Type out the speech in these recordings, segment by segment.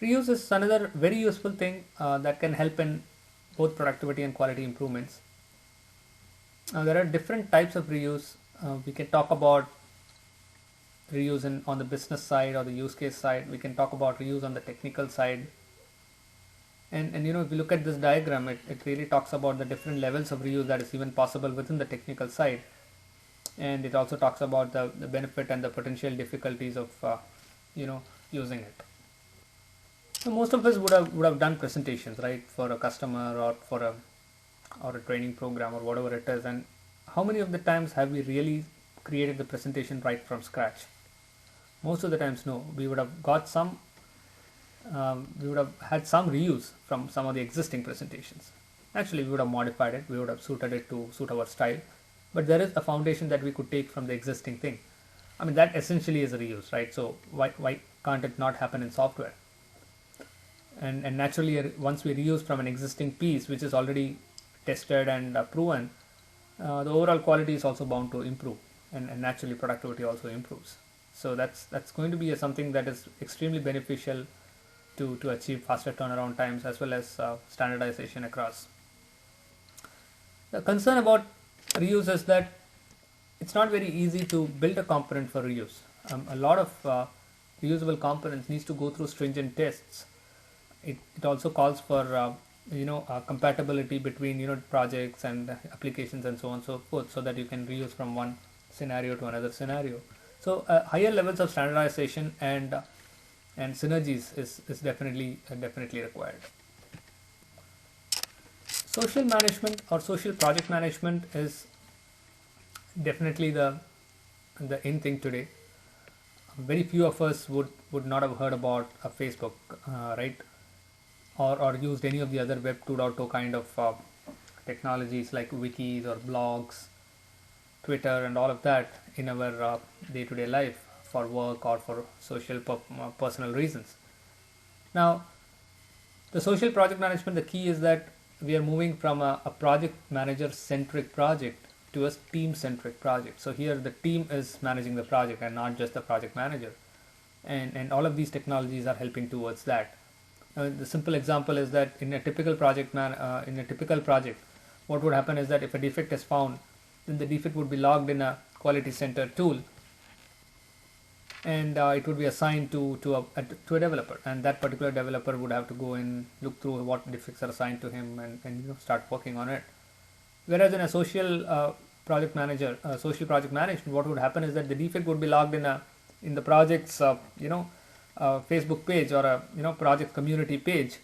Reuse is another very useful thing that can help in both productivity and quality improvements. There are different types of reuse. We can talk about reuse on the business side or the use case side. We can talk about reuse on the technical side. And if you look at this diagram, it really talks about the different levels of reuse that is even possible within the technical side. And it also talks about the benefit and the potential difficulties of using it. So most of us would have done presentations, right, for a customer or for a training program or whatever it is. And how many of the times have we really created the presentation right from scratch? Most of the times, no. We would have got some. We would have had some reuse from some of the existing presentations. Actually, we would have modified it. We would have suited it to suit our style. But there is a foundation that we could take from the existing thing. I mean, that essentially is a reuse, right? So why can't it not happen in software? And naturally, once we reuse from an existing piece which is already tested and proven, the overall quality is also bound to improve, and naturally productivity also improves. So that's going to be something that is extremely beneficial to achieve faster turnaround times as well as standardization across. The concern about reuse is that it's not very easy to build a component for reuse. A lot of reusable components needs to go through stringent tests. It also calls for compatibility between projects and applications and so on and so forth, so that you can reuse from one scenario to another scenario. So higher levels of standardization and synergies is definitely required. Social management or social project management is definitely the in thing today. Very few of us would not have heard about a Facebook, right? Or used any of the other Web 2.0 kind of technologies like wikis or blogs, Twitter, and all of that in our day-to-day life for work or for social personal reasons. Now, the social project management, the key is that we are moving from a project manager centric project to a team centric project. So here the team is managing the project and not just the project manager. And all of these technologies are helping towards that. The simple example is that in a typical project, what would happen is that if a defect is found, then the defect would be logged in a quality center tool, and it would be assigned to a developer, and that particular developer would have to go and look through what defects are assigned to him and start working on it. Whereas in a social project management, what would happen is that the defect would be logged in the project's Facebook page or a project community page,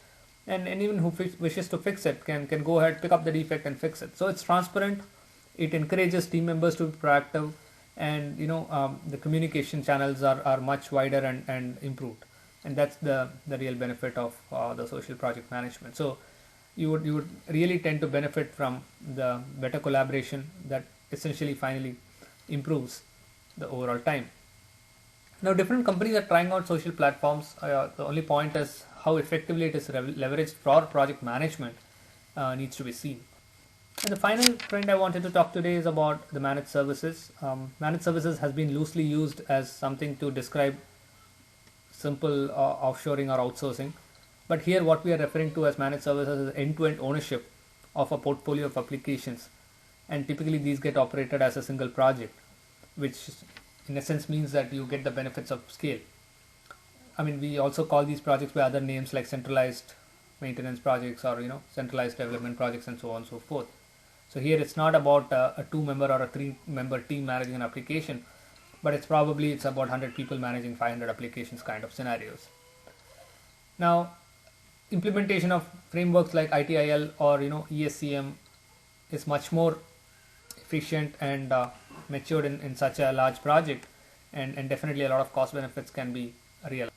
and anyone who wishes to fix it can go ahead, pick up the defect and fix it. So it's transparent. It encourages team members to be proactive, and the communication channels are much wider and improved, and that's the real benefit of the social project management. So you would really tend to benefit from the better collaboration that essentially finally improves the overall time. Now, different companies are trying out social platforms. The only point is how effectively it is leveraged for project management needs to be seen. And the final trend I wanted to talk today is about the managed services. Managed services has been loosely used as something to describe simple offshoring or outsourcing. But here what we are referring to as managed services is end-to-end ownership of a portfolio of applications. And typically these get operated as a single project, which in a sense means that you get the benefits of scale. I mean, we also call these projects by other names like centralized maintenance projects or centralized development projects and so on and so forth. So here it's not about a 2-member or a 3-member team managing an application, but it's about 100 people managing 500 applications kind of scenarios. Now, implementation of frameworks like ITIL or ESCM is much more efficient and matured in such a large project, and definitely a lot of cost benefits can be realized.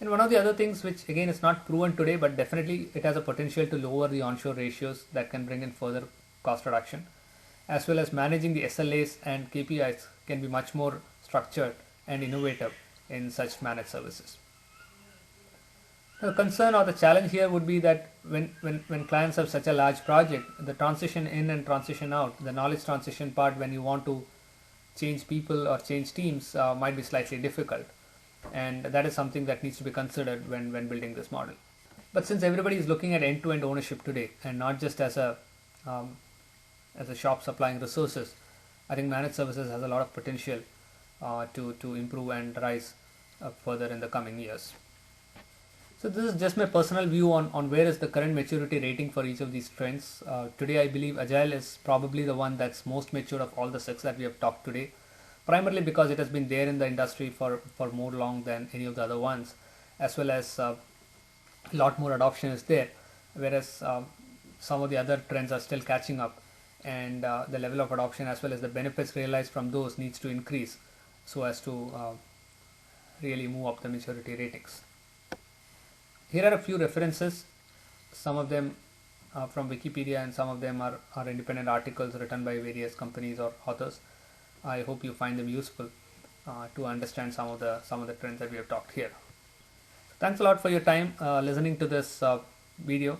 And one of the other things, which again is not proven today, but definitely it has a potential to lower the onshore ratios that can bring in further cost reduction, as well as managing the SLAs and KPIs can be much more structured and innovative in such managed services. The concern or the challenge here would be that when clients have such a large project, the transition in and transition out, the knowledge transition part when you want to change people or change teams might be slightly difficult. and that is something that needs to be considered when building this model. But since everybody is looking at end-to-end ownership today and not just um, as a shop supplying resources, I think managed services has a lot of potential to improve and rise further in the coming years. So this is just my personal view on where is the current maturity rating for each of these trends. Today I believe Agile is probably the one that's most mature of all the six that we have talked today, primarily because it has been there in the industry for more long than any of the other ones, as well as a lot more adoption is there, whereas some of the other trends are still catching up, and the level of adoption as well as the benefits realized from those needs to increase so as to really move up the maturity ratings. Here are a few references, some of them from Wikipedia and some of them are independent articles written by various companies or authors. I hope you find them useful to understand some of the trends that we have talked here. Thanks a lot for your time listening to this video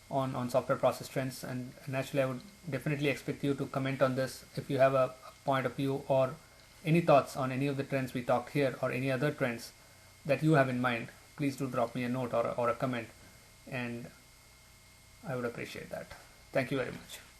on software process trends, and naturally I would definitely expect you to comment on this if you have a point of view or any thoughts on any of the trends we talked here or any other trends that you have in mind. Please do drop me a note or a comment, and I would appreciate that. Thank you very much.